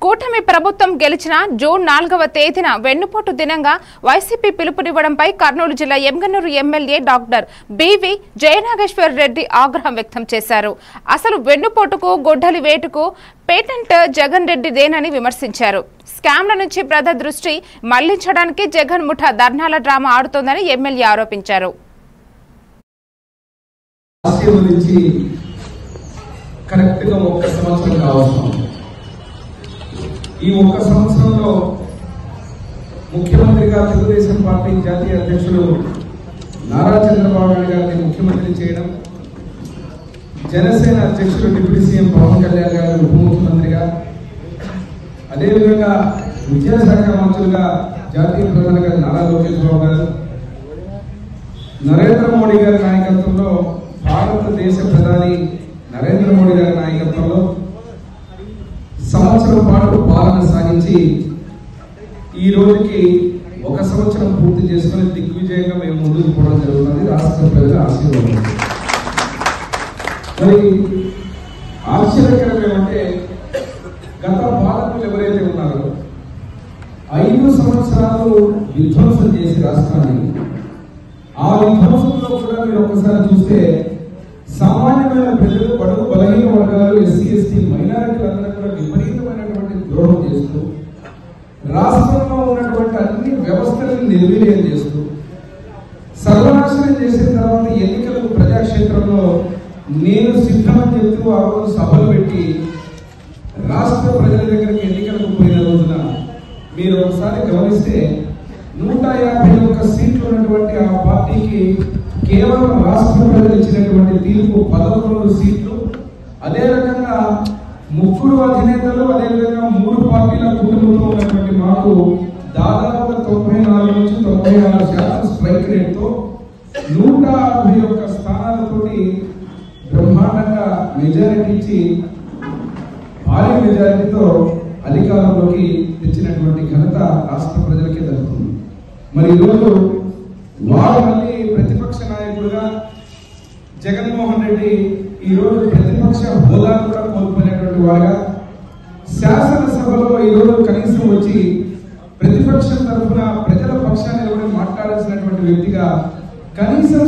కూటమి ప్రభుత్వం గెలిచిన జూన్ 4వ తేదీన వెన్నుపోటు దినంగా వైసీపీ పిలుపునివ్వడంపై కర్నూలు జిల్లా Emmiganur MLA doctor B V Jayanageshwar Reddy ఆగ్రహం వ్యక్తం చేశారు. అసలు వెన్నుపోటుకు గొడ్డలి వేటుకు పేటెంట్ జగన్ రెడ్డిదేనని విమర్శించారు. స్కామ్ల నుంచి ప్రజల దృష్టి మళ్లించడానికి జగన్ ముఠా ధర్నాల డ్రామా ఆడుతోందని ఎమ్మెల్యే ఆరోపించారు. ఈ ఒక్క సంవత్సరంలో ముఖ్యమంత్రిగా తెలుగుదేశం పార్టీ జాతీయ అధ్యక్షులు నారా చంద్రబాబు నాయుడు గారిని ముఖ్యమంత్రి చేయడం, జనసేన అధ్యక్షులు డిప్యూటీ సీఎం పవన్ కళ్యాణ్ గారు ఉప ముఖ్యమంత్రిగా, అదేవిధంగా విద్యాశాఖ మంత్రులుగా జాతీయ ప్రధానిగా నారా లోకేష్ బాబు గారు, నరేంద్ర మోడీ గారి నాయకత్వంలో భారతదేశ ప్రధాని నరేంద్ర మోడీ గారి నాయకత్వంలో సంవత్సరం పాటు పాలన సాగించి ఈ రోజుకి ఒక సంవత్సరం పూర్తి చేసుకుని దిగ్విజయంగా మేము ముందుకు పోవడం జరుగుతుంది. రాష్ట్ర ప్రజల ఆశీర్వాదం. మరి ఆశ్చర్యకరం ఏమంటే, గత పాలకులు ఎవరైతే ఉన్నారో 5 సంవత్సరాలు విధ్వంసం చేసి రాష్ట్రాన్ని, ఆ విధ్వంసంలో కూడా మీరు ఒకసారి చూస్తే సామాన్యమైన ప్రజలు, బడుగు బలహీన వర్గాలు, ఎస్సీ ఎస్టీ మైనారిటీలందరూ కూడా విపరీతమైనటువంటి ద్రోహం చేస్తూ, రాష్ట్రంలో ఉన్నటువంటి అన్ని వ్యవస్థలను నిర్వీర్యం చేస్తూ, సర్వనాశనం చేసిన తర్వాత ఎన్నికలకు ప్రజాక్షేత్రంలో నేను సిద్ధమని చెప్తూ ఆ రోజు సభలు పెట్టి రాష్ట్ర ప్రజల దగ్గరికి ఎన్నికలకు పోయిన రోజున మీరు ఒకసారి గమనిస్తే 151 సీట్లు ఉన్నటువంటి ఆ పార్టీకి కేవలం రాష్ట్ర ప్రజలు ఇచ్చినటువంటి తీర్పు 11 సీట్లు. అదే రకంగా 3 అధినేతలు, అదేవిధంగా 3 పార్టీల కుటుంబంలో ఉన్నటువంటి మాకు దాదాపుగా 94 నుంచి 96% స్ట్రైక్ రేట్తో 161 స్థానాలతోటి బ్రహ్మాండంగా మెజారిటీ ఇచ్చి భారీ మెజారిటీతో అధికారంలోకి తెచ్చినటువంటి ఘనత రాష్ట్ర ప్రజలకే దక్కుతుంది. మరి ఈరోజు వారు మళ్ళీ ప్రతిపక్ష నాయకుడుగా జగన్మోహన్ రెడ్డి ఈరోజు ప్రతిపక్ష హోదా కూడా కోల్పోయినటువంటి వారుగా శాసనసభలో ఈరోజు కనీసం వచ్చి ప్రతిపక్షం తరఫున ప్రజల పక్షాన్ని ఎవరు మాట్లాడాల్సినటువంటి వ్యక్తిగా కనీసం